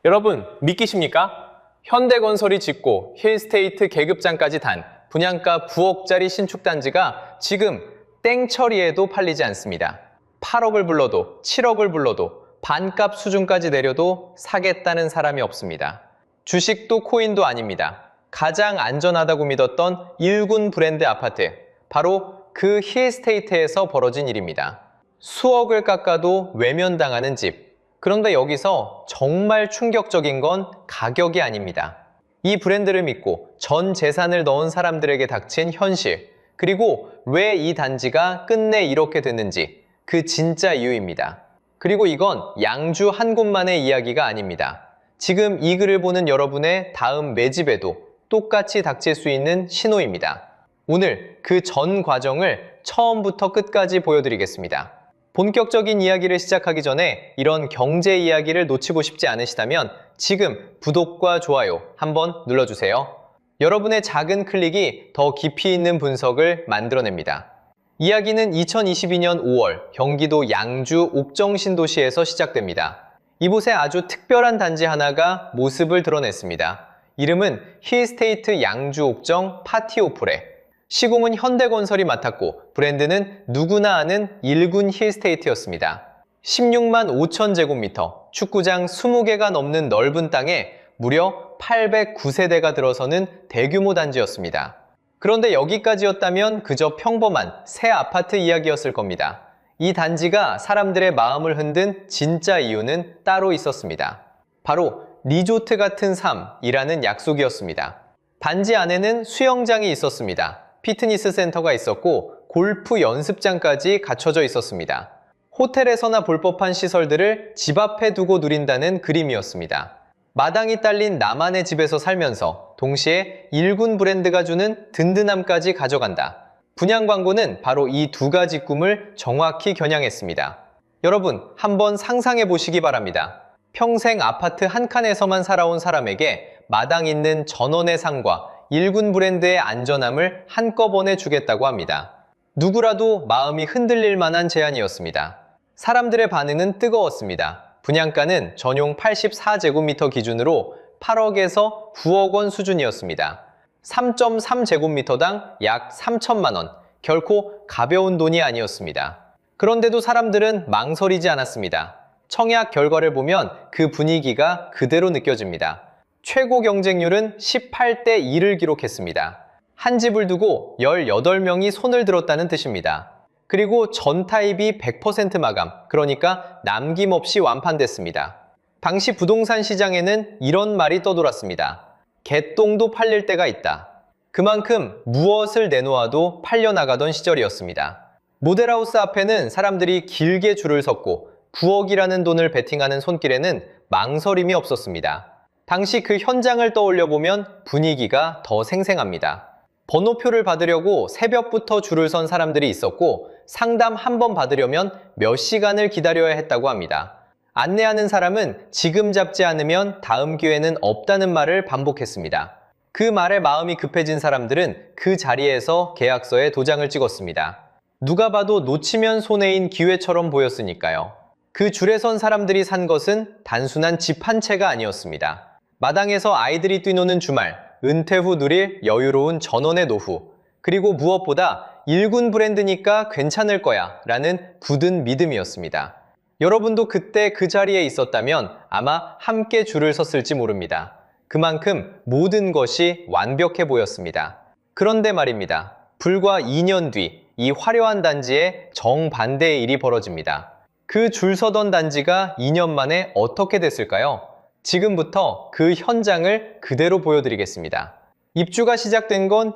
여러분, 믿기십니까? 현대건설이 짓고 힐스테이트 계급장까지 단 분양가 9억짜리 신축단지가 지금 땡처리에도 팔리지 않습니다. 8억을 불러도 7억을 불러도 반값 수준까지 내려도 사겠다는 사람이 없습니다. 주식도 코인도 아닙니다. 가장 안전하다고 믿었던 일군 브랜드 아파트, 바로 그 힐스테이트에서 벌어진 일입니다. 수억을 깎아도 외면당하는 집. 그런데 여기서 정말 충격적인 건 가격이 아닙니다. 이 브랜드를 믿고 전 재산을 넣은 사람들에게 닥친 현실, 그리고 왜 이 단지가 끝내 이렇게 됐는지 그 진짜 이유입니다. 그리고 이건 양주 한 곳만의 이야기가 아닙니다. 지금 이 글을 보는 여러분의 다음 매집에도 똑같이 닥칠 수 있는 신호입니다. 오늘 그 전 과정을 처음부터 끝까지 보여드리겠습니다. 본격적인 이야기를 시작하기 전에 이런 경제 이야기를 놓치고 싶지 않으시다면 지금 구독과 좋아요 한번 눌러주세요. 여러분의 작은 클릭이 더 깊이 있는 분석을 만들어냅니다. 이야기는 2022년 5월 경기도 양주 옥정신도시에서 시작됩니다. 이곳에 아주 특별한 단지 하나가 모습을 드러냈습니다. 이름은 힐스테이트 양주 옥정 파티오프레. 시공은 현대건설이 맡았고 브랜드는 누구나 아는 일군 힐스테이트였습니다. 16만 5천 제곱미터, 축구장 20개가 넘는 넓은 땅에 무려 809세대가 들어서는 대규모 단지였습니다. 그런데 여기까지였다면 그저 평범한 새 아파트 이야기였을 겁니다. 이 단지가 사람들의 마음을 흔든 진짜 이유는 따로 있었습니다. 바로 리조트 같은 삶이라는 약속이었습니다. 단지 안에는 수영장이 있었습니다. 피트니스 센터가 있었고 골프 연습장까지 갖춰져 있었습니다. 호텔에서나 볼 법한 시설들을 집 앞에 두고 누린다는 그림이었습니다. 마당이 딸린 나만의 집에서 살면서 동시에 일군 브랜드가 주는 든든함까지 가져간다. 분양 광고는 바로 이 두 가지 꿈을 정확히 겨냥했습니다. 여러분, 한번 상상해 보시기 바랍니다. 평생 아파트 한 칸에서만 살아온 사람에게 마당 있는 전원의 상과 일군 브랜드의 안전함을 한꺼번에 주겠다고 합니다. 누구라도 마음이 흔들릴 만한 제안이었습니다. 사람들의 반응은 뜨거웠습니다. 분양가는 전용 84제곱미터 기준으로 8억에서 9억 원 수준이었습니다. 3.3제곱미터당 약 3천만 원, 결코 가벼운 돈이 아니었습니다. 그런데도 사람들은 망설이지 않았습니다. 청약 결과를 보면 그 분위기가 그대로 느껴집니다. 최고 경쟁률은 18대 2를 기록했습니다. 한 집을 두고 18명이 손을 들었다는 뜻입니다. 그리고 전 타입이 100% 마감, 그러니까 남김없이 완판됐습니다. 당시 부동산 시장에는 이런 말이 떠돌았습니다. 개똥도 팔릴 때가 있다. 그만큼 무엇을 내놓아도 팔려나가던 시절이었습니다. 모델하우스 앞에는 사람들이 길게 줄을 섰고 9억이라는 돈을 베팅하는 손길에는 망설임이 없었습니다. 당시 그 현장을 떠올려 보면 분위기가 더 생생합니다. 번호표를 받으려고 새벽부터 줄을 선 사람들이 있었고 상담 한 번 받으려면 몇 시간을 기다려야 했다고 합니다. 안내하는 사람은 지금 잡지 않으면 다음 기회는 없다는 말을 반복했습니다. 그 말에 마음이 급해진 사람들은 그 자리에서 계약서에 도장을 찍었습니다. 누가 봐도 놓치면 손해인 기회처럼 보였으니까요. 그 줄에 선 사람들이 산 것은 단순한 집 한 채가 아니었습니다. 마당에서 아이들이 뛰노는 주말, 은퇴 후 누릴 여유로운 전원의 노후, 그리고 무엇보다 일군 브랜드니까 괜찮을 거야 라는 굳은 믿음이었습니다. 여러분도 그때 그 자리에 있었다면 아마 함께 줄을 섰을지 모릅니다. 그만큼 모든 것이 완벽해 보였습니다. 그런데 말입니다. 불과 2년 뒤 이 화려한 단지에 정반대의 일이 벌어집니다. 그 줄 서던 단지가 2년 만에 어떻게 됐을까요? 지금부터 그 현장을 그대로 보여드리겠습니다. 입주가 시작된 건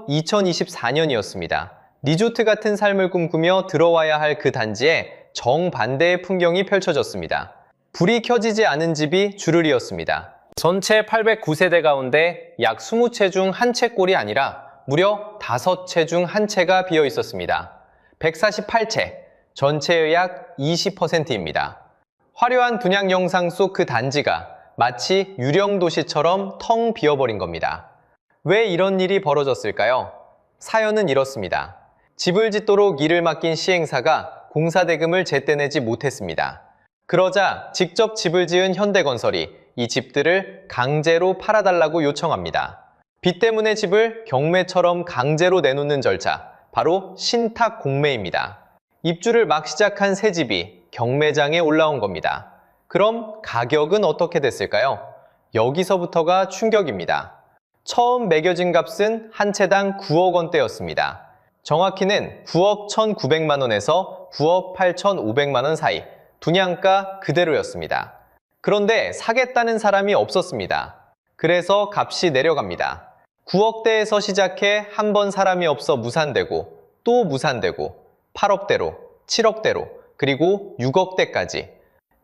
2024년이었습니다. 리조트 같은 삶을 꿈꾸며 들어와야 할 그 단지에 정반대의 풍경이 펼쳐졌습니다. 불이 켜지지 않은 집이 주르리였습니다. 전체 809세대 가운데 약 20채 중 한 채꼴이 아니라 무려 5채 중 한 채가 비어 있었습니다. 148채, 전체의 약 20%입니다. 화려한 분양 영상 속 그 단지가 마치 유령 도시처럼 텅 비어버린 겁니다. 왜 이런 일이 벌어졌을까요? 사연은 이렇습니다. 집을 짓도록 일을 맡긴 시행사가 공사 대금을 제때 내지 못했습니다. 그러자 직접 집을 지은 현대건설이 이 집들을 강제로 팔아달라고 요청합니다. 빚 때문에 집을 경매처럼 강제로 내놓는 절차, 바로 신탁 공매입니다. 입주를 막 시작한 새 집이 경매장에 올라온 겁니다. 그럼 가격은 어떻게 됐을까요? 여기서부터가 충격입니다. 처음 매겨진 값은 한 채당 9억 원대였습니다. 정확히는 9억 1,900만 원에서 9억 8,500만 원 사이, 분양가 그대로였습니다. 그런데 사겠다는 사람이 없었습니다. 그래서 값이 내려갑니다. 9억대에서 시작해 한 번 사람이 없어 무산되고 또 무산되고 8억대로, 7억대로, 그리고 6억대까지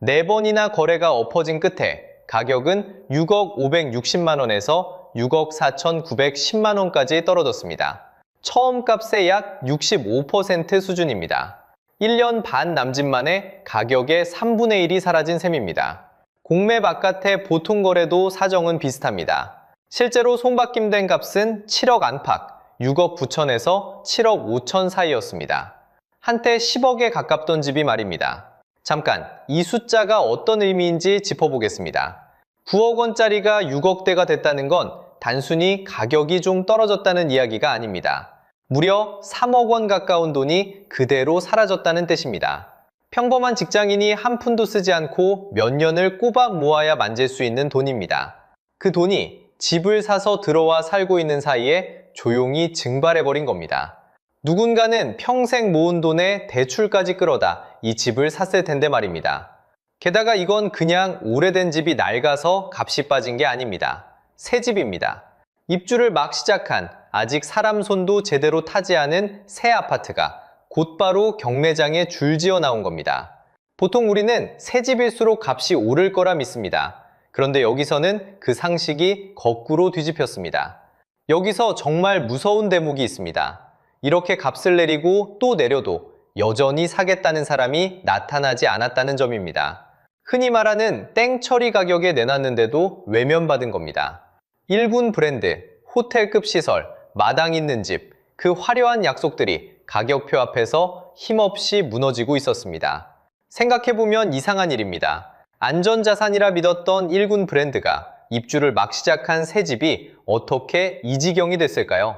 4번이나 거래가 엎어진 끝에 가격은 6억 560만 원에서 6억 4,910만 원까지 떨어졌습니다. 처음 값의 약 65% 수준입니다. 1년 반 남짓 만에 가격의 3분의 1이 사라진 셈입니다. 공매 바깥의 보통 거래도 사정은 비슷합니다. 실제로 손바뀜된 값은 7억 안팎, 6억 9천에서 7억 5천 사이였습니다. 한때 10억에 가깝던 집이 말입니다. 잠깐, 이 숫자가 어떤 의미인지 짚어보겠습니다. 9억 원짜리가 6억대가 됐다는 건 단순히 가격이 좀 떨어졌다는 이야기가 아닙니다. 무려 3억 원 가까운 돈이 그대로 사라졌다는 뜻입니다. 평범한 직장인이 한 푼도 쓰지 않고 몇 년을 꼬박 모아야 만질 수 있는 돈입니다. 그 돈이 집을 사서 들어와 살고 있는 사이에 조용히 증발해버린 겁니다. 누군가는 평생 모은 돈에 대출까지 끌어다 이 집을 샀을 텐데 말입니다. 게다가 이건 그냥 오래된 집이 낡아서 값이 빠진 게 아닙니다. 새 집입니다. 입주를 막 시작한 아직 사람 손도 제대로 타지 않은 새 아파트가 곧바로 경매장에 줄지어 나온 겁니다. 보통 우리는 새 집일수록 값이 오를 거라 믿습니다. 그런데 여기서는 그 상식이 거꾸로 뒤집혔습니다. 여기서 정말 무서운 대목이 있습니다. 이렇게 값을 내리고 또 내려도 여전히 사겠다는 사람이 나타나지 않았다는 점입니다. 흔히 말하는 땡처리 가격에 내놨는데도 외면받은 겁니다. 1군 브랜드, 호텔급 시설, 마당 있는 집, 그 화려한 약속들이 가격표 앞에서 힘없이 무너지고 있었습니다. 생각해보면 이상한 일입니다. 안전자산이라 믿었던 1군 브랜드가 입주를 막 시작한 새 집이 어떻게 이 지경이 됐을까요?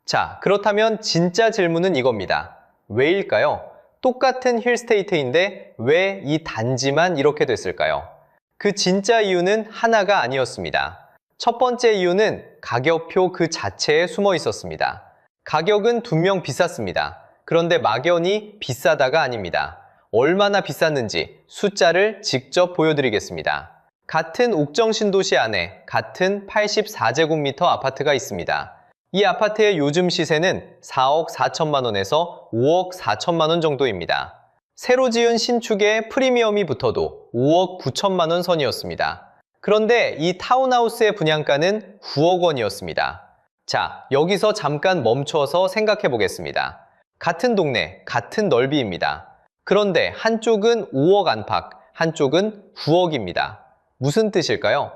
자, 그렇다면 진짜 질문은 이겁니다. 왜일까요? 똑같은 힐스테이트인데 왜 이 단지만 이렇게 됐을까요? 그 진짜 이유는 하나가 아니었습니다. 첫 번째 이유는 가격표 그 자체에 숨어 있었습니다. 가격은 분명 비쌌습니다. 그런데 막연히 비싸다가 아닙니다. 얼마나 비쌌는지 숫자를 직접 보여드리겠습니다. 같은 옥정 신도시 안에 같은 84제곱미터 아파트가 있습니다. 이 아파트의 요즘 시세는 4억 4천만 원에서 5억 4천만 원 정도입니다. 새로 지은 신축에 프리미엄이 붙어도 5억 9천만 원 선이었습니다. 그런데 이 타운하우스의 분양가는 9억 원이었습니다. 자, 여기서 잠깐 멈춰서 생각해 보겠습니다. 같은 동네, 같은 넓이입니다. 그런데 한쪽은 5억 안팎, 한쪽은 9억입니다. 무슨 뜻일까요?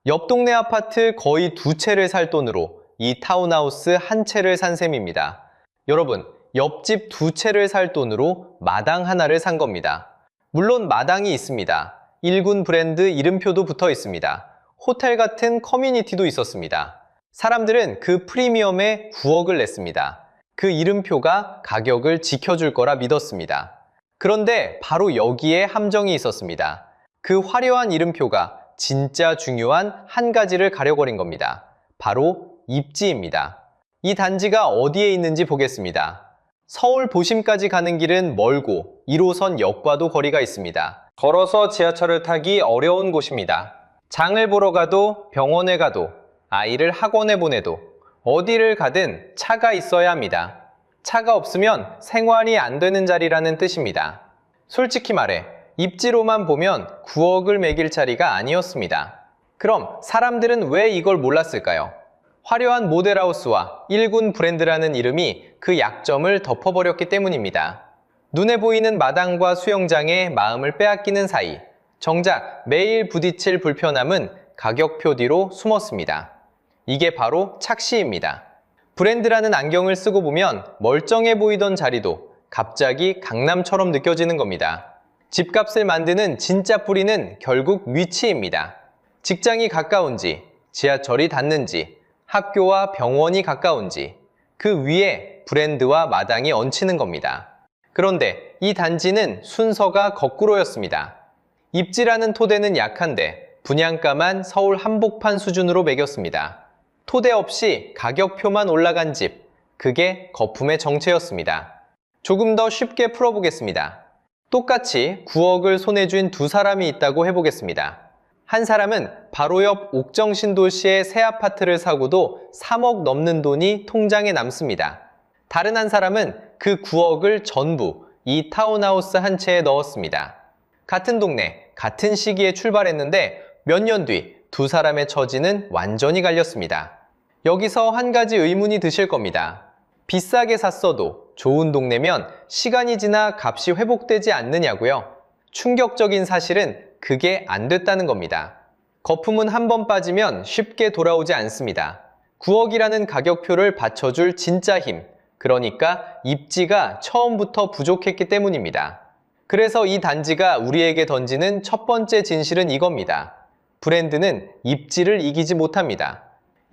옆 동네 아파트 거의 2채를 살 돈으로 이 타운하우스 한 채를 산 셈입니다. 여러분, 옆집 2채를 살 돈으로 마당 하나를 산 겁니다. 물론 마당이 있습니다. 1군 브랜드 이름표도 붙어 있습니다. 호텔 같은 커뮤니티도 있었습니다. 사람들은 그 프리미엄에 9억을 냈습니다. 그 이름표가 가격을 지켜줄 거라 믿었습니다. 그런데 바로 여기에 함정이 있었습니다. 그 화려한 이름표가 진짜 중요한 한 가지를 가려버린 겁니다. 바로 입지입니다. 이 단지가 어디에 있는지 보겠습니다. 서울 도심까지 가는 길은 멀고 1호선 역과도 거리가 있습니다. 걸어서 지하철을 타기 어려운 곳입니다. 장을 보러 가도 병원에 가도 아이를 학원에 보내도 어디를 가든 차가 있어야 합니다. 차가 없으면 생활이 안 되는 자리라는 뜻입니다. 솔직히 말해 입지로만 보면 9억을 매길 자리가 아니었습니다. 그럼 사람들은 왜 이걸 몰랐을까요? 화려한 모델하우스와 1군 브랜드라는 이름이 그 약점을 덮어버렸기 때문입니다. 눈에 보이는 마당과 수영장에 마음을 빼앗기는 사이 정작 매일 부딪힐 불편함은 가격표 뒤로 숨었습니다. 이게 바로 착시입니다. 브랜드라는 안경을 쓰고 보면 멀쩡해 보이던 자리도 갑자기 강남처럼 느껴지는 겁니다. 집값을 만드는 진짜 뿌리는 결국 위치입니다. 직장이 가까운지, 지하철이 닿는지, 학교와 병원이 가까운지, 그 위에 브랜드와 마당이 얹히는 겁니다. 그런데 이 단지는 순서가 거꾸로였습니다. 입지라는 토대는 약한데 분양가만 서울 한복판 수준으로 매겼습니다. 토대 없이 가격표만 올라간 집, 그게 거품의 정체였습니다. 조금 더 쉽게 풀어보겠습니다. 똑같이 9억을 손에 쥔 두 사람이 있다고 해보겠습니다. 한 사람은 바로 옆 옥정신도시의 새 아파트를 사고도 3억 넘는 돈이 통장에 남습니다. 다른 한 사람은 그 9억을 전부 이 타운하우스 한 채에 넣었습니다. 같은 동네, 같은 시기에 출발했는데 몇 년 뒤 두 사람의 처지는 완전히 갈렸습니다. 여기서 한 가지 의문이 드실 겁니다. 비싸게 샀어도 좋은 동네면 시간이 지나 값이 회복되지 않느냐고요? 충격적인 사실은 그게 안 됐다는 겁니다. 거품은 한 번 빠지면 쉽게 돌아오지 않습니다. 9억이라는 가격표를 받쳐줄 진짜 힘, 그러니까 입지가 처음부터 부족했기 때문입니다. 그래서 이 단지가 우리에게 던지는 첫 번째 진실은 이겁니다. 브랜드는 입지를 이기지 못합니다.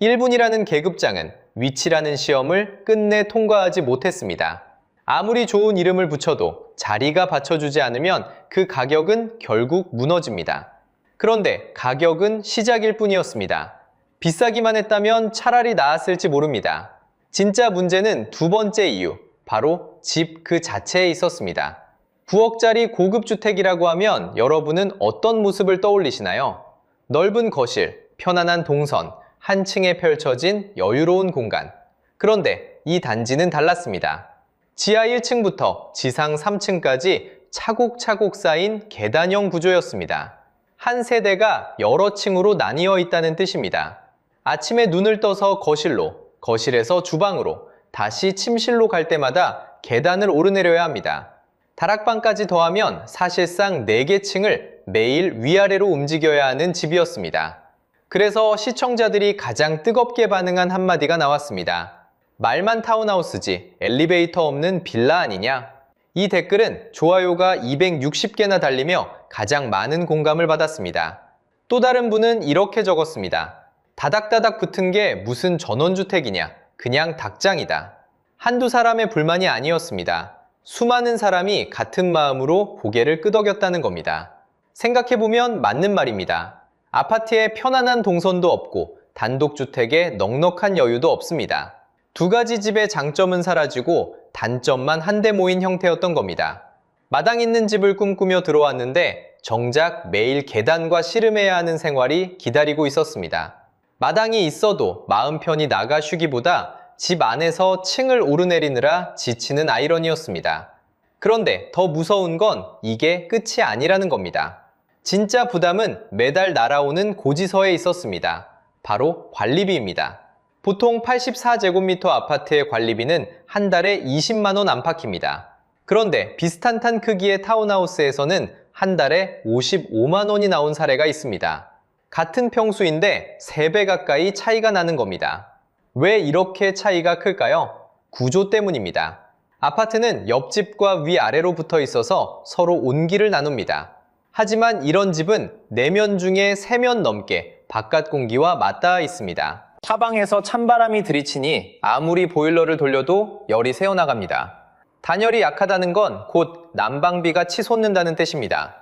1분이라는 계급장은 위치라는 시험을 끝내 통과하지 못했습니다. 아무리 좋은 이름을 붙여도 자리가 받쳐주지 않으면 그 가격은 결국 무너집니다. 그런데 가격은 시작일 뿐이었습니다. 비싸기만 했다면 차라리 나았을지 모릅니다. 진짜 문제는 두 번째 이유, 바로 집 그 자체에 있었습니다. 9억짜리 고급 주택이라고 하면 여러분은 어떤 모습을 떠올리시나요? 넓은 거실, 편안한 동선, 한 층에 펼쳐진 여유로운 공간. 그런데 이 단지는 달랐습니다. 지하 1층부터 지상 3층까지 차곡차곡 쌓인 계단형 구조였습니다. 한 세대가 여러 층으로 나뉘어 있다는 뜻입니다. 아침에 눈을 떠서 거실로, 거실에서 주방으로, 다시 침실로 갈 때마다 계단을 오르내려야 합니다. 다락방까지 더하면 사실상 4개 층을 매일 위아래로 움직여야 하는 집이었습니다. 그래서 시청자들이 가장 뜨겁게 반응한 한마디가 나왔습니다. 말만 타운하우스지 엘리베이터 없는 빌라 아니냐? 이 댓글은 좋아요가 260개나 달리며 가장 많은 공감을 받았습니다. 또 다른 분은 이렇게 적었습니다. 다닥다닥 붙은 게 무슨 전원주택이냐? 그냥 닭장이다. 한두 사람의 불만이 아니었습니다. 수많은 사람이 같은 마음으로 고개를 끄덕였다는 겁니다. 생각해보면 맞는 말입니다. 아파트에 편안한 동선도 없고 단독주택에 넉넉한 여유도 없습니다. 두 가지 집의 장점은 사라지고 단점만 한데 모인 형태였던 겁니다. 마당 있는 집을 꿈꾸며 들어왔는데 정작 매일 계단과 씨름해야 하는 생활이 기다리고 있었습니다. 마당이 있어도 마음 편히 나가 쉬기보다 집 안에서 층을 오르내리느라 지치는 아이러니였습니다. 그런데 더 무서운 건 이게 끝이 아니라는 겁니다. 진짜 부담은 매달 날아오는 고지서에 있었습니다. 바로 관리비입니다. 보통 84제곱미터 아파트의 관리비는 한 달에 20만 원 안팎입니다. 그런데 비슷한 탄 크기의 타운하우스에서는 한 달에 55만 원이 나온 사례가 있습니다. 같은 평수인데 3배 가까이 차이가 나는 겁니다. 왜 이렇게 차이가 클까요? 구조 때문입니다. 아파트는 옆집과 위아래로 붙어 있어서 서로 온기를 나눕니다. 하지만 이런 집은 4면 중에 3면 넘게 바깥 공기와 맞닿아 있습니다. 타방에서 찬바람이 들이치니 아무리 보일러를 돌려도 열이 새어나갑니다. 단열이 약하다는 건 곧 난방비가 치솟는다는 뜻입니다.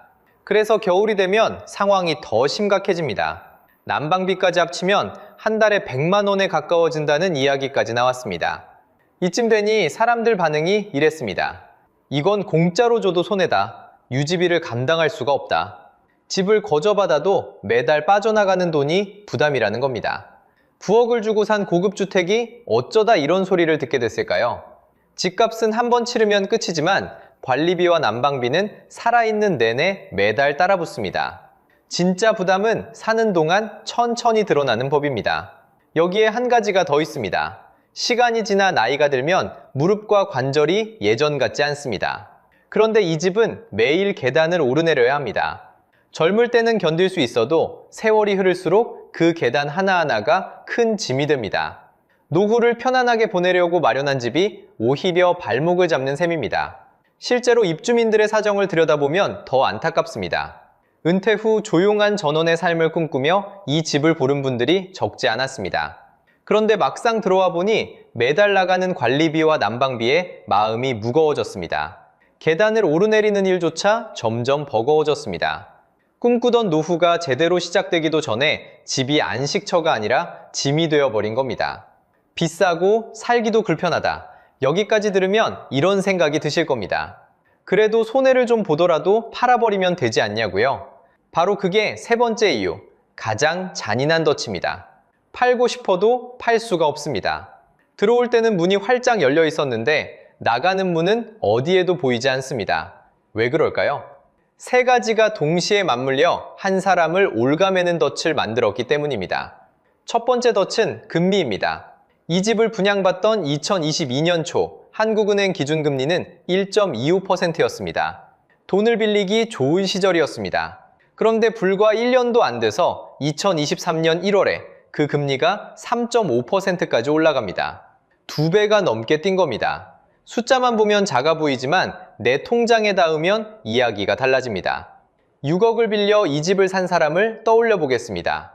그래서 겨울이 되면 상황이 더 심각해집니다. 난방비까지 합치면 한 달에 100만 원에 가까워진다는 이야기까지 나왔습니다. 이쯤 되니 사람들 반응이 이랬습니다. 이건 공짜로 줘도 손해다. 유지비를 감당할 수가 없다. 집을 거저받아도 매달 빠져나가는 돈이 부담이라는 겁니다. 9억을 주고 산 고급 주택이 어쩌다 이런 소리를 듣게 됐을까요? 집값은 한 번 치르면 끝이지만 관리비와 난방비는 살아있는 내내 매달 따라붙습니다. 진짜 부담은 사는 동안 천천히 드러나는 법입니다. 여기에 한 가지가 더 있습니다. 시간이 지나 나이가 들면 무릎과 관절이 예전 같지 않습니다. 그런데 이 집은 매일 계단을 오르내려야 합니다. 젊을 때는 견딜 수 있어도 세월이 흐를수록 그 계단 하나하나가 큰 짐이 됩니다. 노후를 편안하게 보내려고 마련한 집이 오히려 발목을 잡는 셈입니다. 실제로 입주민들의 사정을 들여다보면 더 안타깝습니다. 은퇴 후 조용한 전원의 삶을 꿈꾸며 이 집을 고른 분들이 적지 않았습니다. 그런데 막상 들어와 보니 매달 나가는 관리비와 난방비에 마음이 무거워졌습니다. 계단을 오르내리는 일조차 점점 버거워졌습니다. 꿈꾸던 노후가 제대로 시작되기도 전에 집이 안식처가 아니라 짐이 되어버린 겁니다. 비싸고 살기도 불편하다. 여기까지 들으면 이런 생각이 드실 겁니다. 그래도 손해를 좀 보더라도 팔아버리면 되지 않냐고요? 바로 그게 세 번째 이유, 가장 잔인한 덫입니다. 팔고 싶어도 팔 수가 없습니다. 들어올 때는 문이 활짝 열려 있었는데 나가는 문은 어디에도 보이지 않습니다. 왜 그럴까요? 세 가지가 동시에 맞물려 한 사람을 올가매는 덫을 만들었기 때문입니다. 첫 번째 덫은 금리입니다. 이 집을 분양받던 2022년 초 한국은행 기준금리는 1.25%였습니다. 돈을 빌리기 좋은 시절이었습니다. 그런데 불과 1년도 안 돼서 2023년 1월에 그 금리가 3.5%까지 올라갑니다. 2배가 넘게 뛴 겁니다. 숫자만 보면 작아 보이지만 내 통장에 닿으면 이야기가 달라집니다. 6억을 빌려 이 집을 산 사람을 떠올려 보겠습니다.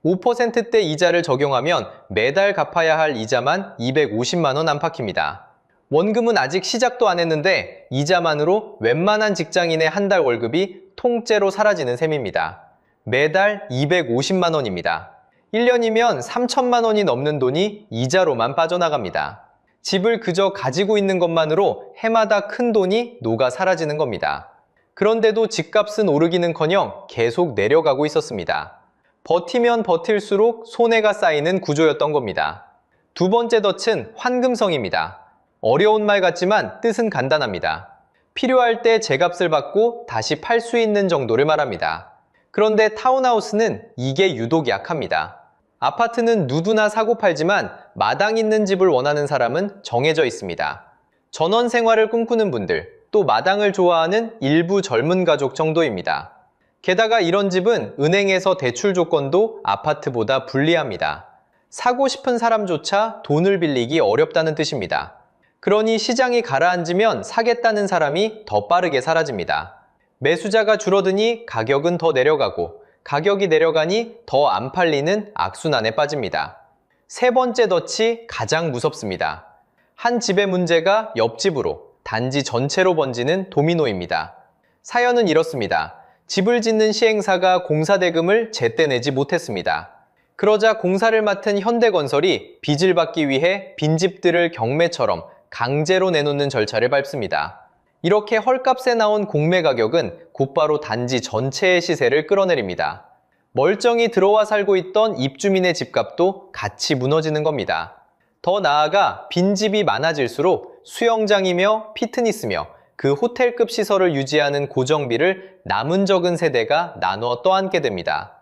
5%대 이자를 적용하면 매달 갚아야 할 이자만 250만 원 안팎입니다. 원금은 아직 시작도 안 했는데 이자만으로 웬만한 직장인의 한 달 월급이 통째로 사라지는 셈입니다. 매달 250만 원입니다. 1년이면 3천만 원이 넘는 돈이 이자로만 빠져나갑니다. 집을 그저 가지고 있는 것만으로 해마다 큰 돈이 녹아 사라지는 겁니다. 그런데도 집값은 오르기는커녕 계속 내려가고 있었습니다. 버티면 버틸수록 손해가 쌓이는 구조였던 겁니다. 두 번째 덫은 환금성입니다. 어려운 말 같지만 뜻은 간단합니다. 필요할 때 제값을 받고 다시 팔 수 있는 정도를 말합니다. 그런데 타운하우스는 이게 유독 약합니다. 아파트는 누구나 사고 팔지만 마당 있는 집을 원하는 사람은 정해져 있습니다. 전원 생활을 꿈꾸는 분들, 또 마당을 좋아하는 일부 젊은 가족 정도입니다. 게다가 이런 집은 은행에서 대출 조건도 아파트보다 불리합니다. 사고 싶은 사람조차 돈을 빌리기 어렵다는 뜻입니다. 그러니 시장이 가라앉으면 사겠다는 사람이 더 빠르게 사라집니다. 매수자가 줄어드니 가격은 더 내려가고 가격이 내려가니 더 안 팔리는 악순환에 빠집니다. 세 번째 덫이 가장 무섭습니다. 한 집의 문제가 옆집으로, 단지 전체로 번지는 도미노입니다. 사연은 이렇습니다. 집을 짓는 시행사가 공사 대금을 제때 내지 못했습니다. 그러자 공사를 맡은 현대건설이 빚을 받기 위해 빈집들을 경매처럼 강제로 내놓는 절차를 밟습니다. 이렇게 헐값에 나온 공매 가격은 곧바로 단지 전체의 시세를 끌어내립니다. 멀쩡히 들어와 살고 있던 입주민의 집값도 같이 무너지는 겁니다. 더 나아가 빈집이 많아질수록 수영장이며 피트니스며 그 호텔급 시설을 유지하는 고정비를 남은 적은 세대가 나누어 떠안게 됩니다.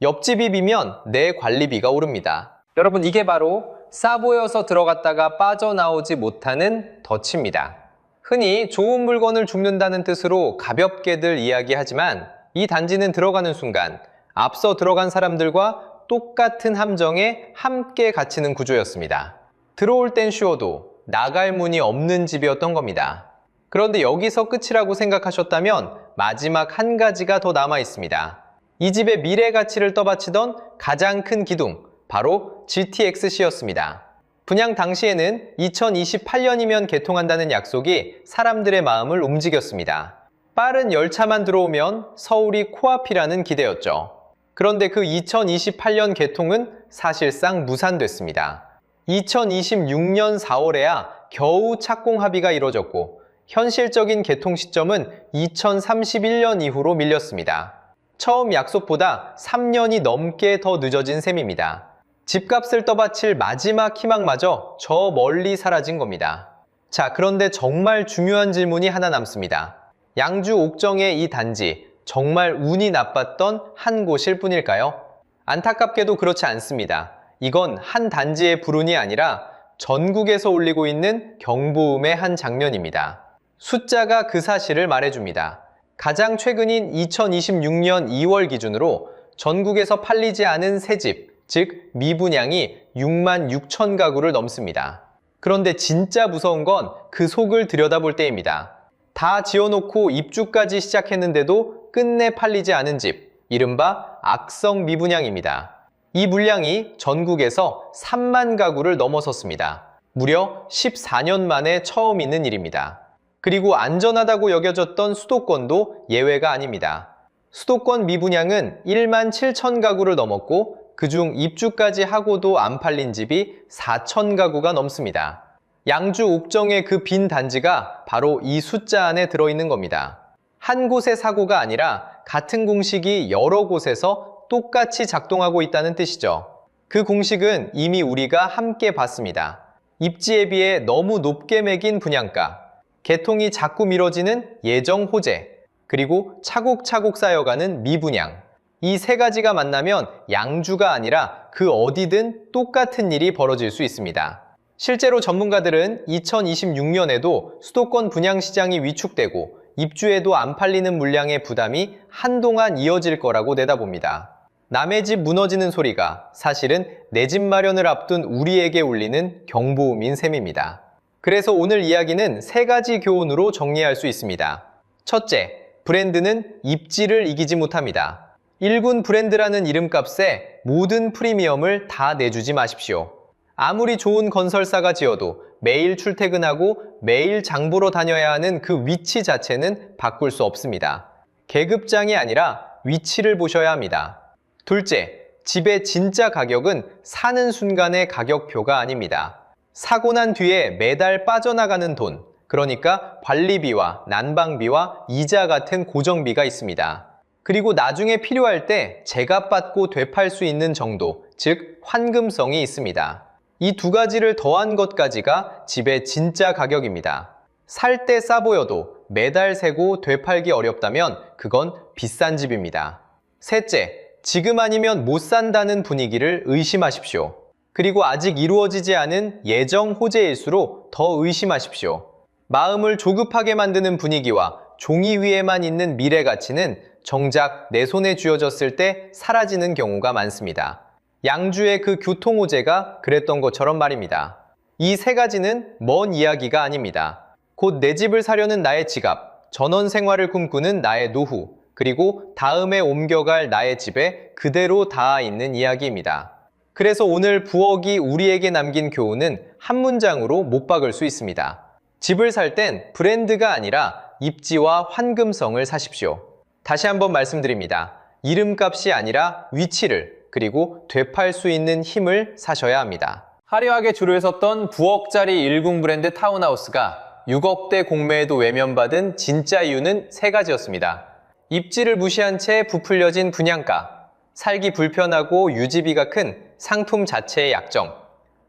옆집이 비면 내 관리비가 오릅니다. 여러분, 이게 바로 싸 보여서 들어갔다가 빠져나오지 못하는 덫입니다. 흔히 좋은 물건을 줍는다는 뜻으로 가볍게들 이야기하지만 이 단지는 들어가는 순간 앞서 들어간 사람들과 똑같은 함정에 함께 갇히는 구조였습니다. 들어올 땐 쉬워도 나갈 문이 없는 집이었던 겁니다. 그런데 여기서 끝이라고 생각하셨다면 마지막 한 가지가 더 남아 있습니다. 이 집의 미래 가치를 떠받치던 가장 큰 기둥, 바로 GTXC였습니다. 분양 당시에는 2028년이면 개통한다는 약속이 사람들의 마음을 움직였습니다. 빠른 열차만 들어오면 서울이 코앞이라는 기대였죠. 그런데 그 2028년 개통은 사실상 무산됐습니다. 2026년 4월에야 겨우 착공 합의가 이뤄졌고 현실적인 개통 시점은 2031년 이후로 밀렸습니다. 처음 약속보다 3년이 넘게 더 늦어진 셈입니다. 집값을 떠받칠 마지막 희망마저 저 멀리 사라진 겁니다. 자, 그런데 정말 중요한 질문이 하나 남습니다. 양주 옥정의 이 단지, 정말 운이 나빴던 한 곳일 뿐일까요? 안타깝게도 그렇지 않습니다. 이건 한 단지의 불운이 아니라 전국에서 울리고 있는 경보음의 한 장면입니다. 숫자가 그 사실을 말해줍니다. 가장 최근인 2026년 2월 기준으로 전국에서 팔리지 않은 새 집, 즉 미분양이 6만 6천 가구를 넘습니다. 그런데 진짜 무서운 건 그 속을 들여다볼 때입니다. 다 지어놓고 입주까지 시작했는데도 끝내 팔리지 않은 집, 이른바 악성 미분양입니다. 이 물량이 전국에서 3만 가구를 넘어섰습니다. 무려 14년 만에 처음 있는 일입니다. 그리고 안전하다고 여겨졌던 수도권도 예외가 아닙니다. 수도권 미분양은 1만 7천 가구를 넘었고 그중 입주까지 하고도 안 팔린 집이 4천 가구가 넘습니다. 양주 옥정의 그 빈 단지가 바로 이 숫자 안에 들어있는 겁니다. 한 곳의 사고가 아니라 같은 공식이 여러 곳에서 똑같이 작동하고 있다는 뜻이죠. 그 공식은 이미 우리가 함께 봤습니다. 입지에 비해 너무 높게 매긴 분양가, 개통이 자꾸 미뤄지는 예정 호재, 그리고 차곡차곡 쌓여가는 미분양. 이 세 가지가 만나면 양주가 아니라 그 어디든 똑같은 일이 벌어질 수 있습니다. 실제로 전문가들은 2026년에도 수도권 분양시장이 위축되고 입주에도 안 팔리는 물량의 부담이 한동안 이어질 거라고 내다봅니다. 남의 집 무너지는 소리가 사실은 내 집 마련을 앞둔 우리에게 울리는 경보음인 셈입니다. 그래서 오늘 이야기는 세 가지 교훈으로 정리할 수 있습니다. 첫째, 브랜드는 입지를 이기지 못합니다. 일군 브랜드라는 이름값에 모든 프리미엄을 다 내주지 마십시오. 아무리 좋은 건설사가 지어도 매일 출퇴근하고 매일 장 보러 다녀야 하는 그 위치 자체는 바꿀 수 없습니다. 계급장이 아니라 위치를 보셔야 합니다. 둘째, 집의 진짜 가격은 사는 순간의 가격표가 아닙니다. 사고 난 뒤에 매달 빠져나가는 돈, 그러니까 관리비와 난방비와 이자 같은 고정비가 있습니다. 그리고 나중에 필요할 때 제값받고 되팔 수 있는 정도, 즉 환금성이 있습니다. 이 두 가지를 더한 것까지가 집의 진짜 가격입니다. 살 때 싸 보여도 매달 세고 되팔기 어렵다면 그건 비싼 집입니다. 셋째, 지금 아니면 못 산다는 분위기를 의심하십시오. 그리고 아직 이루어지지 않은 예정 호재일수록 더 의심하십시오. 마음을 조급하게 만드는 분위기와 종이 위에만 있는 미래 가치는 정작 내 손에 쥐어졌을 때 사라지는 경우가 많습니다. 양주의 그 교통호재가 그랬던 것처럼 말입니다. 이 세 가지는 먼 이야기가 아닙니다. 곧 내 집을 사려는 나의 지갑, 전원 생활을 꿈꾸는 나의 노후, 그리고 다음에 옮겨갈 나의 집에 그대로 닿아 있는 이야기입니다. 그래서 오늘 부엌이 우리에게 남긴 교훈은 한 문장으로 못 박을 수 있습니다. 집을 살 땐 브랜드가 아니라 입지와 환금성을 사십시오. 다시 한번 말씀드립니다. 이름값이 아니라 위치를, 그리고 되팔 수 있는 힘을 사셔야 합니다. 화려하게 줄을 섰던 부억짜리 일군 브랜드 타운하우스가 6억대 공매에도 외면받은 진짜 이유는 세 가지였습니다. 입지를 무시한 채 부풀려진 분양가, 살기 불편하고 유지비가 큰 상품 자체의 약점,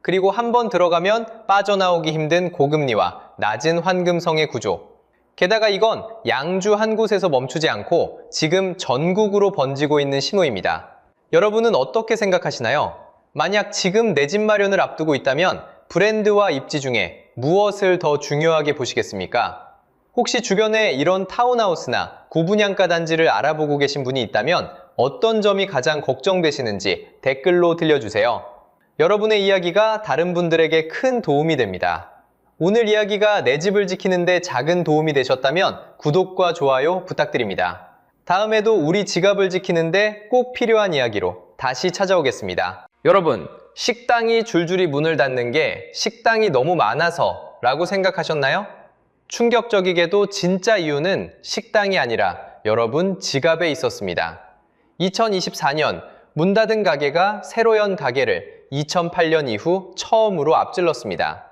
그리고 한번 들어가면 빠져나오기 힘든 고금리와 낮은 환금성의 구조. 게다가 이건 양주 한 곳에서 멈추지 않고 지금 전국으로 번지고 있는 신호입니다. 여러분은 어떻게 생각하시나요? 만약 지금 내 집 마련을 앞두고 있다면 브랜드와 입지 중에 무엇을 더 중요하게 보시겠습니까? 혹시 주변에 이런 타운하우스나 고분양가 단지를 알아보고 계신 분이 있다면 어떤 점이 가장 걱정되시는지 댓글로 들려주세요. 여러분의 이야기가 다른 분들에게 큰 도움이 됩니다. 오늘 이야기가 내 집을 지키는데 작은 도움이 되셨다면 구독과 좋아요 부탁드립니다. 다음에도 우리 지갑을 지키는데 꼭 필요한 이야기로 다시 찾아오겠습니다. 여러분, 식당이 줄줄이 문을 닫는 게 식당이 너무 많아서 라고 생각하셨나요? 충격적이게도 진짜 이유는 식당이 아니라 여러분 지갑에 있었습니다. 2024년 문 닫은 가게가 새로 연 가게를 2008년 이후 처음으로 앞질렀습니다.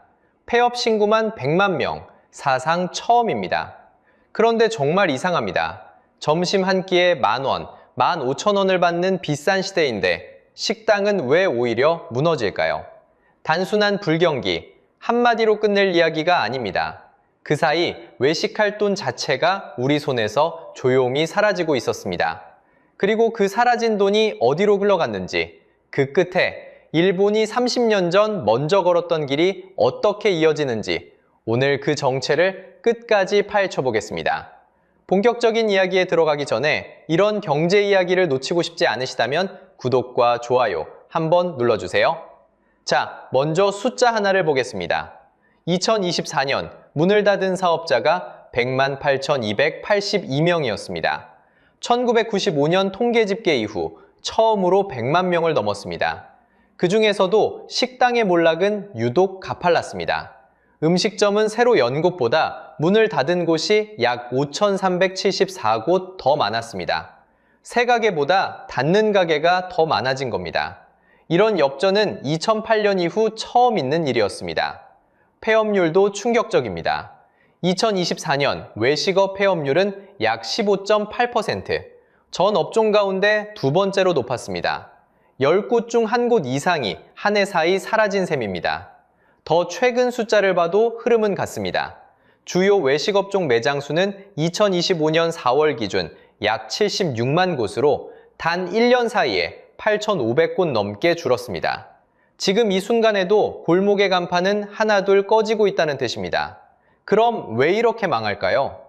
폐업 신고만 100만 명, 사상 처음입니다. 그런데 정말 이상합니다. 점심 한 끼에 10,000원, 15,000원을 받는 비싼 시대인데 식당은 왜 오히려 무너질까요? 단순한 불경기, 한마디로 끝낼 이야기가 아닙니다. 그 사이 외식할 돈 자체가 우리 손에서 조용히 사라지고 있었습니다. 그리고 그 사라진 돈이 어디로 흘러갔는지, 그 끝에 일본이 30년 전 먼저 걸었던 길이 어떻게 이어지는지 오늘 그 정체를 끝까지 파헤쳐보겠습니다. 본격적인 이야기에 들어가기 전에 이런 경제 이야기를 놓치고 싶지 않으시다면 구독과 좋아요 한번 눌러주세요. 자, 먼저 숫자 하나를 보겠습니다. 2024년 문을 닫은 사업자가 108,282명이었습니다. 1995년 통계 집계 이후 처음으로 100만 명을 넘었습니다. 그 중에서도 식당의 몰락은 유독 가팔랐습니다. 음식점은 새로 연 곳보다 문을 닫은 곳이 약 5,374곳 더 많았습니다. 새 가게보다 닫는 가게가 더 많아진 겁니다. 이런 역전은 2008년 이후 처음 있는 일이었습니다. 폐업률도 충격적입니다. 2024년 외식업 폐업률은 약 15.8%, 전 업종 가운데 두 번째로 높았습니다. 10곳 중 한 곳 이상이 한 해 사이 사라진 셈입니다. 더 최근 숫자를 봐도 흐름은 같습니다. 주요 외식업종 매장 수는 2025년 4월 기준 약 76만 곳으로 단 1년 사이에 8,500곳 넘게 줄었습니다. 지금 이 순간에도 골목의 간판은 하나둘 꺼지고 있다는 뜻입니다. 그럼 왜 이렇게 망할까요?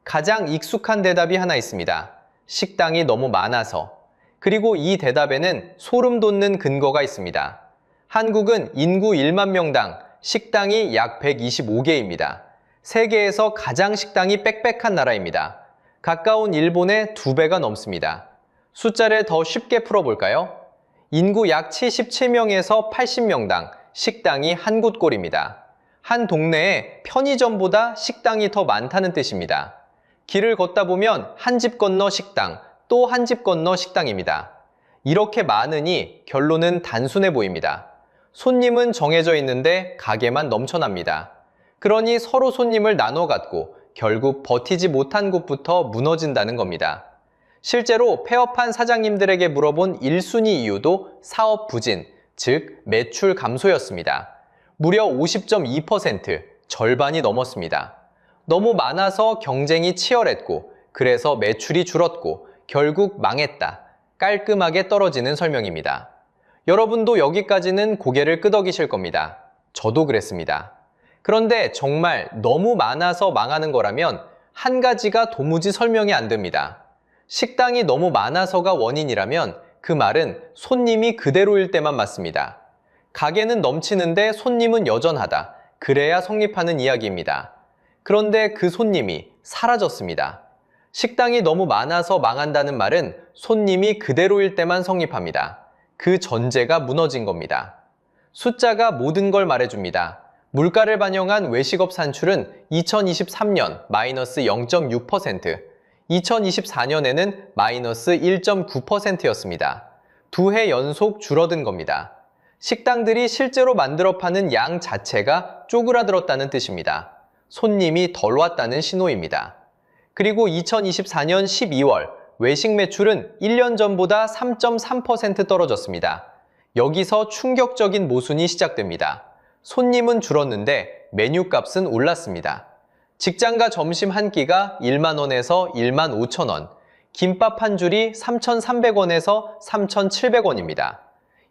가장 익숙한 대답이 하나 있습니다. 식당이 너무 많아서. 그리고 이 대답에는 소름 돋는 근거가 있습니다. 한국은 인구 1만 명당 식당이 약 125개입니다. 세계에서 가장 식당이 빽빽한 나라입니다. 가까운 일본의 2배가 넘습니다. 숫자를 더 쉽게 풀어볼까요? 인구 약 77명에서 80명당 식당이 한 곳꼴입니다. 한 동네에 편의점보다 식당이 더 많다는 뜻입니다. 길을 걷다 보면 한 집 건너 식당, 또 한 집 건너 식당입니다. 이렇게 많으니 결론은 단순해 보입니다. 손님은 정해져 있는데 가게만 넘쳐납니다. 그러니 서로 손님을 나눠 갖고 결국 버티지 못한 곳부터 무너진다는 겁니다. 실제로 폐업한 사장님들에게 물어본 1순위 이유도 사업 부진, 즉 매출 감소였습니다. 무려 50.2%, 절반이 넘었습니다. 너무 많아서 경쟁이 치열했고, 그래서 매출이 줄었고, 결국 망했다. 깔끔하게 떨어지는 설명입니다. 여러분도 여기까지는 고개를 끄덕이실 겁니다. 저도 그랬습니다. 그런데 정말 너무 많아서 망하는 거라면 한 가지가 도무지 설명이 안 됩니다. 식당이 너무 많아서가 원인이라면 그 말은 손님이 그대로일 때만 맞습니다. 가게는 넘치는데 손님은 여전하다. 그래야 성립하는 이야기입니다. 그런데 그 손님이 사라졌습니다. 식당이 너무 많아서 망한다는 말은 손님이 그대로일 때만 성립합니다. 그 전제가 무너진 겁니다. 숫자가 모든 걸 말해줍니다. 물가를 반영한 외식업 산출은 2023년 마이너스 0.6%, 2024년에는 마이너스 1.9%였습니다. 두 해 연속 줄어든 겁니다. 식당들이 실제로 만들어 파는 양 자체가 쪼그라들었다는 뜻입니다. 손님이 덜 왔다는 신호입니다. 그리고 2024년 12월 외식 매출은 1년 전보다 3.3% 떨어졌습니다. 여기서 충격적인 모순이 시작됩니다. 손님은 줄었는데 메뉴값은 올랐습니다. 직장과 점심 한 끼가 1만 원에서 1만 5천 원, 김밥 한 줄이 3,300원에서 3,700원입니다.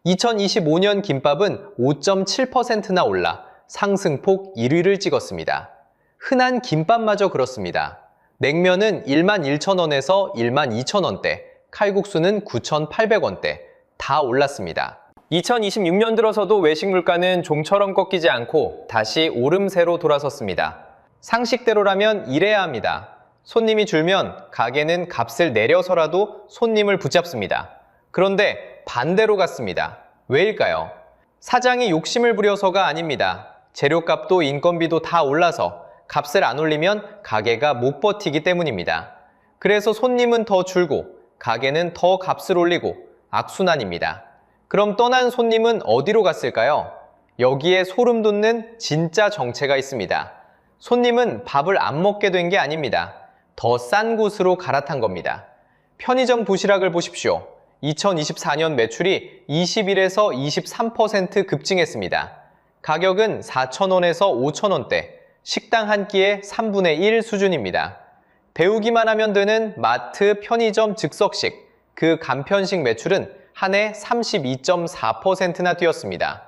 2025년 김밥은 5.7%나 올라 상승폭 1위를 찍었습니다. 흔한 김밥마저 그렇습니다. 냉면은 1만 1천 원에서 1만 2천 원대, 칼국수는 9,800원대, 다 올랐습니다. 2026년 들어서도 외식 물가는 좀처럼 꺾이지 않고 다시 오름세로 돌아섰습니다. 상식대로라면 이래야 합니다. 손님이 줄면 가게는 값을 내려서라도 손님을 붙잡습니다. 그런데 반대로 갔습니다. 왜일까요? 사장이 욕심을 부려서가 아닙니다. 재료값도 인건비도 다 올라서 값을 안 올리면 가게가 못 버티기 때문입니다. 그래서 손님은 더 줄고 가게는 더 값을 올리고 악순환입니다. 그럼 떠난 손님은 어디로 갔을까요? 여기에 소름 돋는 진짜 정체가 있습니다. 손님은 밥을 안 먹게 된 게 아닙니다. 더 싼 곳으로 갈아탄 겁니다. 편의점 도시락을 보십시오. 2024년 매출이 21에서 23% 급증했습니다. 가격은 4,000원에서 5,000원대, 식당 한 끼의 3분의 1 수준입니다. 배우기만 하면 되는 마트, 편의점, 즉석식, 그 간편식 매출은 한 해 32.4%나 뛰었습니다.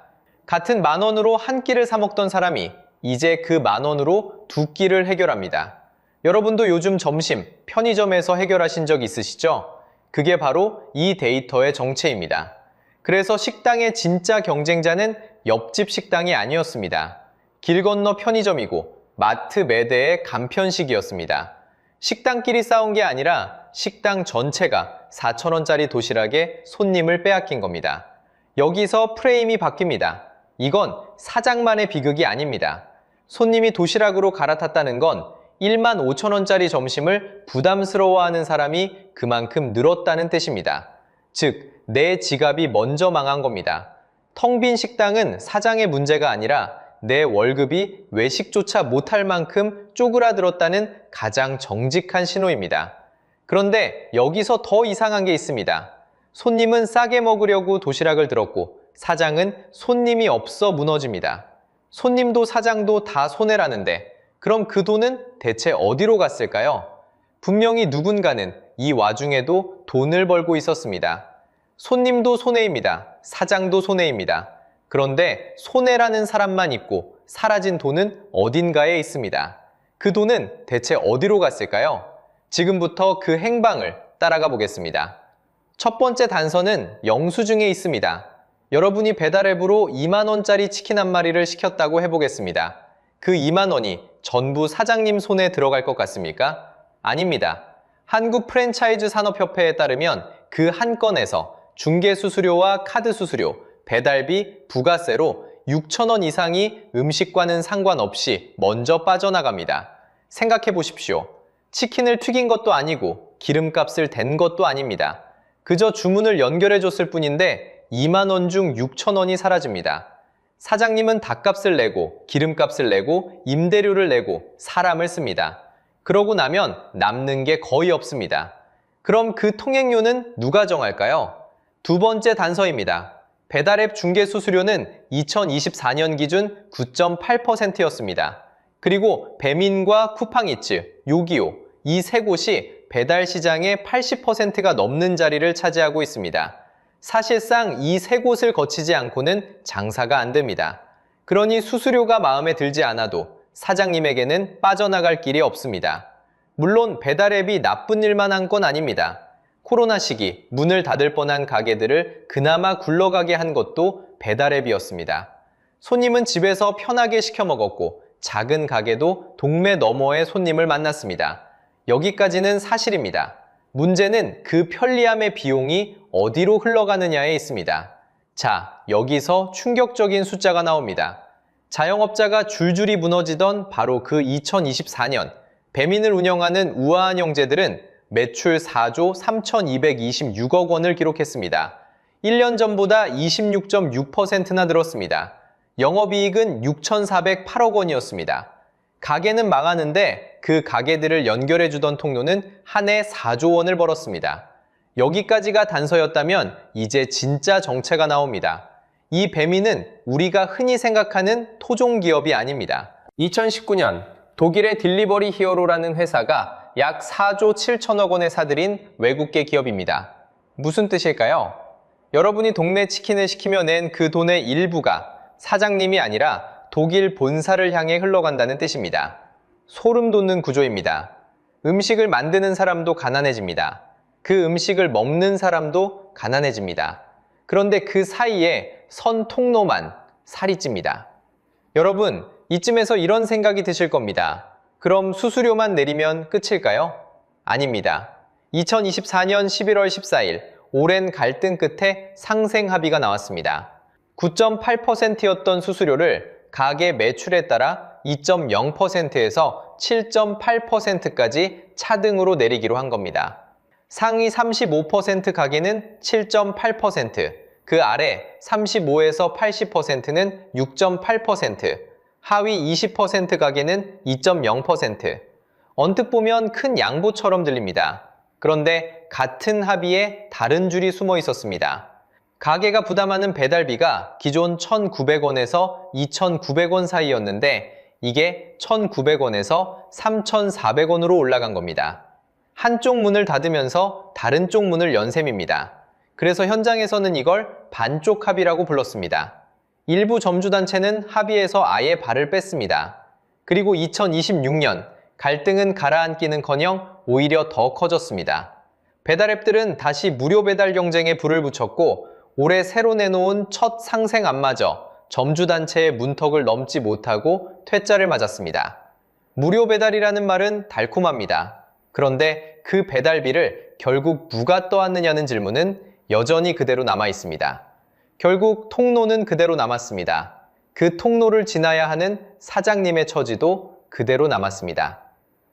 같은 만원으로 한 끼를 사 먹던 사람이 이제 그 만원으로 두 끼를 해결합니다. 여러분도 요즘 점심 편의점에서 해결하신 적 있으시죠? 그게 바로 이 데이터의 정체입니다. 그래서 식당의 진짜 경쟁자는 옆집 식당이 아니었습니다. 길 건너 편의점이고 마트 매대의 간편식이었습니다. 식당끼리 싸운 게 아니라 식당 전체가 4,000원짜리 도시락에 손님을 빼앗긴 겁니다. 여기서 프레임이 바뀝니다. 이건 사장만의 비극이 아닙니다. 손님이 도시락으로 갈아탔다는 건 15,000원짜리 점심을 부담스러워하는 사람이 그만큼 늘었다는 뜻입니다. 즉, 내 지갑이 먼저 망한 겁니다. 텅 빈 식당은 사장의 문제가 아니라 내 월급이 외식조차 못할 만큼 쪼그라들었다는 가장 정직한 신호입니다. 그런데 여기서 더 이상한 게 있습니다. 손님은 싸게 먹으려고 도시락을 들었고 사장은 손님이 없어 무너집니다. 손님도 사장도 다 손해라는데 그럼 그 돈은 대체 어디로 갔을까요? 분명히 누군가는 이 와중에도 돈을 벌고 있었습니다. 손님도 손해입니다. 사장도 손해입니다. 그런데 손해라는 사람만 있고 사라진 돈은 어딘가에 있습니다. 그 돈은 대체 어디로 갔을까요? 지금부터 그 행방을 따라가 보겠습니다. 첫 번째 단서는 영수증에 있습니다. 여러분이 배달앱으로 2만원짜리 치킨 한 마리를 시켰다고 해보겠습니다. 그 2만원이 전부 사장님 손에 들어갈 것 같습니까? 아닙니다. 한국 프랜차이즈 산업협회에 따르면 그 한 건에서 중개수수료와 카드수수료, 배달비, 부가세로 6,000원 이상이 음식과는 상관없이 먼저 빠져나갑니다. 생각해 보십시오. 치킨을 튀긴 것도 아니고 기름값을 댄 것도 아닙니다. 그저 주문을 연결해 줬을 뿐인데 2만원 중 6,000원이 사라집니다. 사장님은 닭값을 내고 기름값을 내고 임대료를 내고 사람을 씁니다. 그러고 나면 남는 게 거의 없습니다. 그럼 그 통행료는 누가 정할까요? 두 번째 단서입니다. 배달앱 중개수수료는 2024년 기준 9.8%였습니다. 그리고 배민과 쿠팡이츠, 요기요 이 세 곳이 배달 시장의 80%가 넘는 자리를 차지하고 있습니다. 사실상 이 세 곳을 거치지 않고는 장사가 안 됩니다. 그러니 수수료가 마음에 들지 않아도 사장님에게는 빠져나갈 길이 없습니다. 물론 배달앱이 나쁜 일만 한 건 아닙니다. 코로나 시기 문을 닫을 뻔한 가게들을 그나마 굴러가게 한 것도 배달앱이었습니다. 손님은 집에서 편하게 시켜 먹었고 작은 가게도 동네 너머에 손님을 만났습니다. 여기까지는 사실입니다. 문제는 그 편리함의 비용이 어디로 흘러가느냐에 있습니다. 자, 여기서 충격적인 숫자가 나옵니다. 자영업자가 줄줄이 무너지던 바로 그 2024년 배민을 운영하는 우아한 형제들은 매출 4조 3,226억 원을 기록했습니다. 1년 전보다 26.6%나 늘었습니다. 영업이익은 6,408억 원이었습니다. 가게는 망하는데 그 가게들을 연결해주던 통로는 한 해 4조 원을 벌었습니다. 여기까지가 단서였다면 이제 진짜 정체가 나옵니다. 이 배민은 우리가 흔히 생각하는 토종기업이 아닙니다. 2019년 독일의 딜리버리 히어로라는 회사가 약 4조 7천억 원에 사들인 외국계 기업입니다. 무슨 뜻일까요? 여러분이 동네 치킨을 시키며 낸 그 돈의 일부가 사장님이 아니라 독일 본사를 향해 흘러간다는 뜻입니다. 소름 돋는 구조입니다. 음식을 만드는 사람도 가난해집니다. 그 음식을 먹는 사람도 가난해집니다. 그런데 그 사이에 선 통로만 살이 찝니다. 여러분, 이쯤에서 이런 생각이 드실 겁니다. 그럼 수수료만 내리면 끝일까요? 아닙니다. 2024년 11월 14일 오랜 갈등 끝에 상생 합의가 나왔습니다. 9.8%였던 수수료를 가게 매출에 따라 2.0%에서 7.8%까지 차등으로 내리기로 한 겁니다. 상위 35% 가게는 7.8%, 그 아래 35에서 80%는 6.8%, 하위 20% 가게는 2.0%. 언뜻 보면 큰 양보처럼 들립니다. 그런데 같은 합의에 다른 줄이 숨어 있었습니다. 가게가 부담하는 배달비가 기존 1,900원에서 2,900원 사이였는데 이게 1,900원에서 3,400원으로 올라간 겁니다. 한쪽 문을 닫으면서 다른 쪽 문을 연 셈입니다. 그래서 현장에서는 이걸 반쪽 합의라고 불렀습니다. 일부 점주단체는 합의에서 아예 발을 뺐습니다. 그리고 2026년 갈등은 가라앉기는커녕 오히려 더 커졌습니다. 배달앱들은 다시 무료 배달 경쟁에 불을 붙였고 올해 새로 내놓은 첫 상생안마저 점주단체의 문턱을 넘지 못하고 퇴짜를 맞았습니다. 무료 배달이라는 말은 달콤합니다. 그런데 그 배달비를 결국 누가 떠안느냐는 질문은 여전히 그대로 남아 있습니다. 결국 통로는 그대로 남았습니다. 그 통로를 지나야 하는 사장님의 처지도 그대로 남았습니다.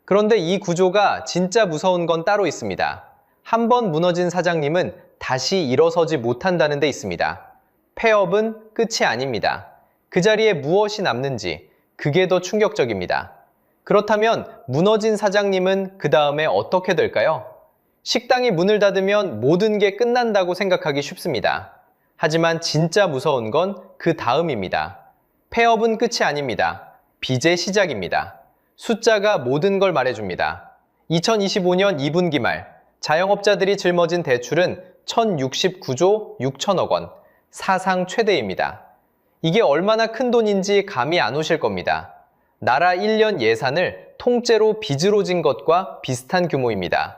그런데 이 구조가 진짜 무서운 건 따로 있습니다. 한번 무너진 사장님은 다시 일어서지 못한다는 데 있습니다. 폐업은 끝이 아닙니다. 그 자리에 무엇이 남는지 그게 더 충격적입니다. 그렇다면 무너진 사장님은 그 다음에 어떻게 될까요? 식당이 문을 닫으면 모든 게 끝난다고 생각하기 쉽습니다. 하지만 진짜 무서운 건 그 다음입니다. 폐업은 끝이 아닙니다. 빚의 시작입니다. 숫자가 모든 걸 말해줍니다. 2025년 2분기 말 자영업자들이 짊어진 대출은 1069조 6천억 원, 사상 최대입니다. 이게 얼마나 큰 돈인지 감이 안 오실 겁니다. 나라 1년 예산을 통째로 빚으로 진 것과 비슷한 규모입니다.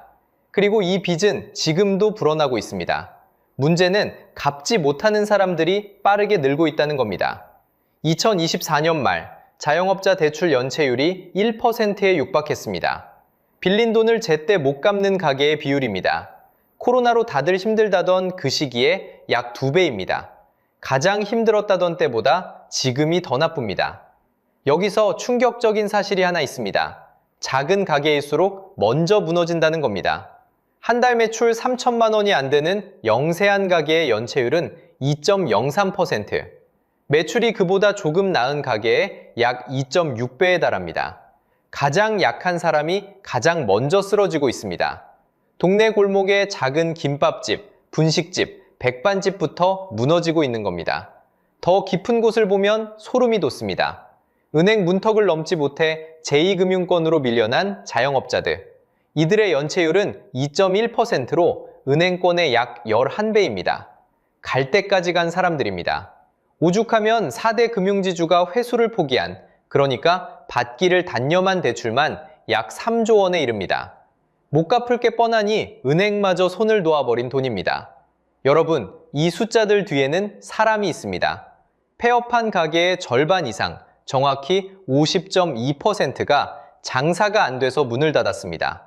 그리고 이 빚은 지금도 불어나고 있습니다. 문제는 갚지 못하는 사람들이 빠르게 늘고 있다는 겁니다. 2024년 말 자영업자 대출 연체율이 1%에 육박했습니다. 빌린 돈을 제때 못 갚는 가계의 비율입니다. 코로나로 다들 힘들다던 그 시기에 약 2배입니다. 가장 힘들었다던 때보다 지금이 더 나쁩니다. 여기서 충격적인 사실이 하나 있습니다. 작은 가게일수록 먼저 무너진다는 겁니다. 한 달 매출 3천만 원이 안 되는 영세한 가게의 연체율은 2.03%, 매출이 그보다 조금 나은 가게의 약 2.6배에 달합니다. 가장 약한 사람이 가장 먼저 쓰러지고 있습니다. 동네 골목의 작은 김밥집, 분식집, 백반집부터 무너지고 있는 겁니다. 더 깊은 곳을 보면 소름이 돋습니다. 은행 문턱을 넘지 못해 제2금융권으로 밀려난 자영업자들. 이들의 연체율은 2.1%로 은행권의 약 11배입니다. 갈 때까지 간 사람들입니다. 오죽하면 4대 금융지주가 회수를 포기한, 그러니까 받기를 단념한 대출만 약 3조 원에 이릅니다. 못 갚을 게 뻔하니 은행마저 손을 놓아버린 돈입니다. 여러분, 이 숫자들 뒤에는 사람이 있습니다. 폐업한 가게의 절반 이상, 정확히 50.2%가 장사가 안 돼서 문을 닫았습니다.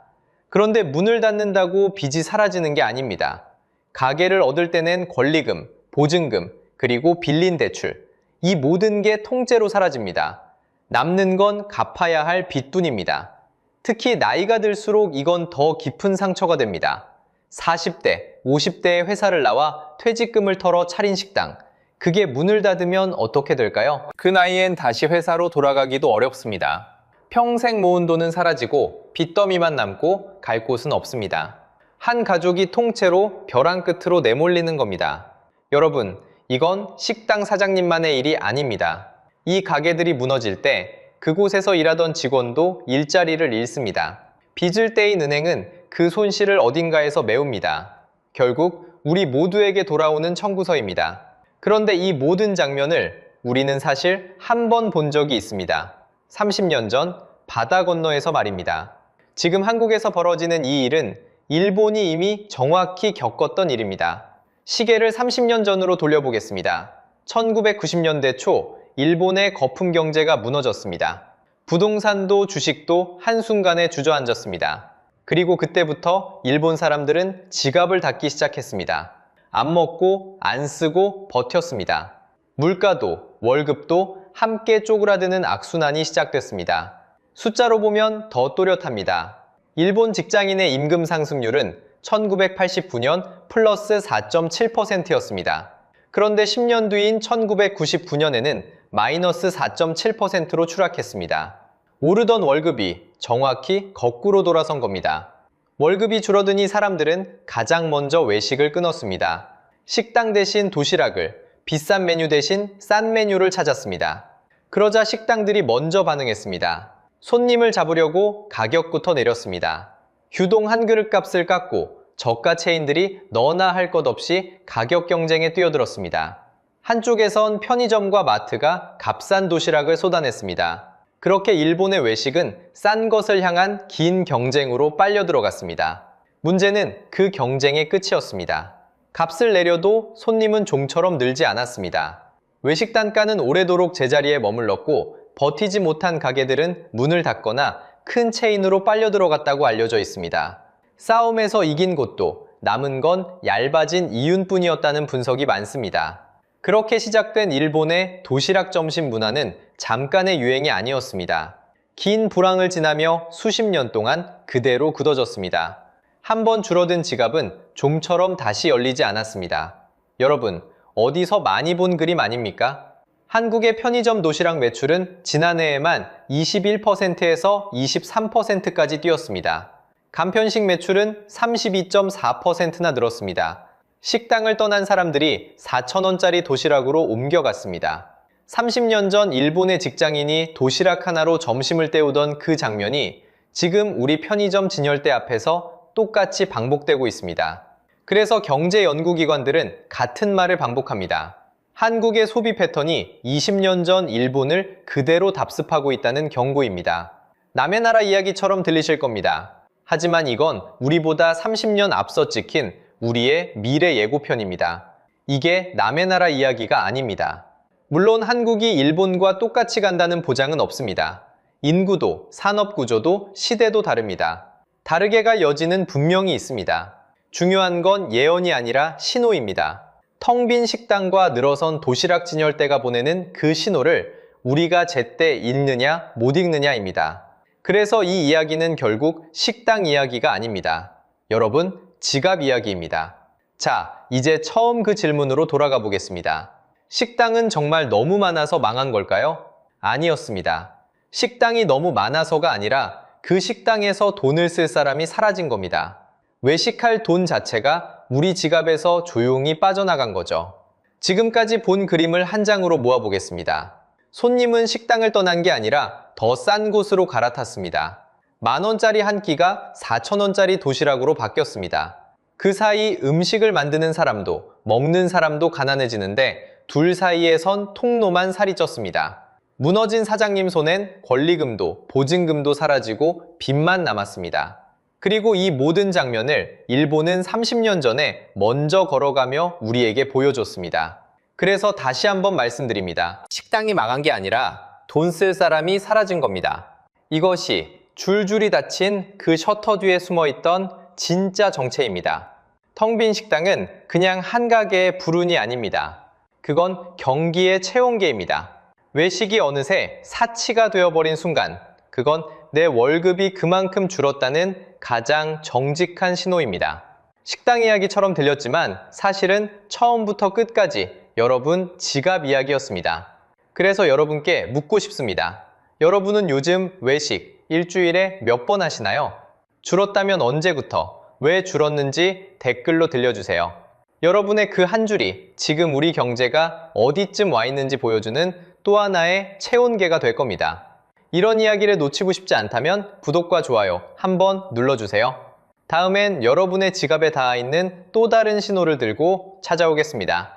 그런데 문을 닫는다고 빚이 사라지는 게 아닙니다. 가게를 얻을 때는 권리금, 보증금, 그리고 빌린 대출, 이 모든 게 통째로 사라집니다. 남는 건 갚아야 할 빚뿐입니다. 특히 나이가 들수록 이건 더 깊은 상처가 됩니다. 40대, 50대의 회사를 나와 퇴직금을 털어 차린 식당, 그게 문을 닫으면 어떻게 될까요? 그 나이엔 다시 회사로 돌아가기도 어렵습니다. 평생 모은 돈은 사라지고 빚더미만 남고 갈 곳은 없습니다. 한 가족이 통째로 벼랑 끝으로 내몰리는 겁니다. 여러분, 이건 식당 사장님만의 일이 아닙니다. 이 가게들이 무너질 때 그곳에서 일하던 직원도 일자리를 잃습니다. 빚을 떼인 은행은 그 손실을 어딘가에서 메웁니다. 결국 우리 모두에게 돌아오는 청구서입니다. 그런데 이 모든 장면을 우리는 사실 한 번 본 적이 있습니다. 30년 전 바다 건너에서 말입니다. 지금 한국에서 벌어지는 이 일은 일본이 이미 정확히 겪었던 일입니다. 시계를 30년 전으로 돌려보겠습니다. 1990년대 초 일본의 거품 경제가 무너졌습니다. 부동산도 주식도 한순간에 주저앉았습니다. 그리고 그때부터 일본 사람들은 지갑을 닫기 시작했습니다. 안 먹고 안 쓰고 버텼습니다. 물가도 월급도 함께 쪼그라드는 악순환이 시작됐습니다. 숫자로 보면 더 또렷합니다. 일본 직장인의 임금 상승률은 1989년 플러스 4.7%였습니다. 그런데 10년 뒤인 1999년에는 마이너스 4.7%로 추락했습니다. 오르던 월급이 정확히 거꾸로 돌아선 겁니다. 월급이 줄어드니 사람들은 가장 먼저 외식을 끊었습니다. 식당 대신 도시락을, 비싼 메뉴 대신 싼 메뉴를 찾았습니다. 그러자 식당들이 먼저 반응했습니다. 손님을 잡으려고 가격부터 내렸습니다. 규동 한 그릇 값을 깎고 저가 체인들이 너나 할 것 없이 가격 경쟁에 뛰어들었습니다. 한쪽에선 편의점과 마트가 값싼 도시락을 쏟아냈습니다. 그렇게 일본의 외식은 싼 것을 향한 긴 경쟁으로 빨려 들어갔습니다. 문제는 그 경쟁의 끝이었습니다. 값을 내려도 손님은 좀처럼 늘지 않았습니다. 외식 단가는 오래도록 제자리에 머물렀고 버티지 못한 가게들은 문을 닫거나 큰 체인으로 빨려 들어갔다고 알려져 있습니다. 싸움에서 이긴 곳도 남은 건 얇아진 이윤뿐이었다는 분석이 많습니다. 그렇게 시작된 일본의 도시락 점심 문화는 잠깐의 유행이 아니었습니다. 긴 불황을 지나며 수십 년 동안 그대로 굳어졌습니다. 한번 줄어든 지갑은 좀처럼 다시 열리지 않았습니다. 여러분, 어디서 많이 본 그림 아닙니까? 한국의 편의점 도시락 매출은 지난해에만 21%에서 23%까지 뛰었습니다. 간편식 매출은 32.4%나 늘었습니다. 식당을 떠난 사람들이 4,000원짜리 도시락으로 옮겨갔습니다. 30년 전 일본의 직장인이 도시락 하나로 점심을 때우던 그 장면이 지금 우리 편의점 진열대 앞에서 똑같이 반복되고 있습니다. 그래서 경제 연구기관들은 같은 말을 반복합니다. 한국의 소비 패턴이 20년 전 일본을 그대로 답습하고 있다는 경고입니다. 남의 나라 이야기처럼 들리실 겁니다. 하지만 이건 우리보다 30년 앞서 찍힌 우리의 미래 예고편입니다. 이게 남의 나라 이야기가 아닙니다. 물론 한국이 일본과 똑같이 간다는 보장은 없습니다. 인구도, 산업구조도, 시대도 다릅니다. 다르게 갈 여지는 분명히 있습니다. 중요한 건 예언이 아니라 신호입니다. 텅 빈 식당과 늘어선 도시락 진열대가 보내는 그 신호를 우리가 제때 읽느냐 못 읽느냐입니다. 그래서 이 이야기는 결국 식당 이야기가 아닙니다. 여러분, 지갑 이야기입니다. 자, 이제 처음 그 질문으로 돌아가 보겠습니다. 식당은 정말 너무 많아서 망한 걸까요? 아니었습니다. 식당이 너무 많아서가 아니라 그 식당에서 돈을 쓸 사람이 사라진 겁니다. 외식할 돈 자체가 우리 지갑에서 조용히 빠져나간 거죠. 지금까지 본 그림을 한 장으로 모아보겠습니다. 손님은 식당을 떠난 게 아니라 더 싼 곳으로 갈아탔습니다. 10,000원짜리 한 끼가 4,000원짜리 도시락으로 바뀌었습니다. 그 사이 음식을 만드는 사람도 먹는 사람도 가난해지는데 둘 사이에 선 통로만 살이 쪘습니다. 무너진 사장님 손엔 권리금도 보증금도 사라지고 빚만 남았습니다. 그리고 이 모든 장면을 일본은 30년 전에 먼저 걸어가며 우리에게 보여줬습니다. 그래서 다시 한번 말씀드립니다. 식당이 망한 게 아니라 돈 쓸 사람이 사라진 겁니다. 이것이 줄줄이 닫힌 그 셔터 뒤에 숨어있던 진짜 정체입니다. 텅 빈 식당은 그냥 한 가게의 불운이 아닙니다. 그건 경기의 체온계입니다. 외식이 어느새 사치가 되어버린 순간, 그건 내 월급이 그만큼 줄었다는 가장 정직한 신호입니다. 식당 이야기처럼 들렸지만 사실은 처음부터 끝까지 여러분 지갑 이야기였습니다. 그래서 여러분께 묻고 싶습니다. 여러분은 요즘 외식 일주일에 몇 번 하시나요? 줄었다면 언제부터, 왜 줄었는지 댓글로 들려주세요. 여러분의 그 한 줄이 지금 우리 경제가 어디쯤 와 있는지 보여주는 또 하나의 체온계가 될 겁니다. 이런 이야기를 놓치고 싶지 않다면 구독과 좋아요 한번 눌러주세요. 다음엔 여러분의 지갑에 닿아 있는 또 다른 신호를 들고 찾아오겠습니다.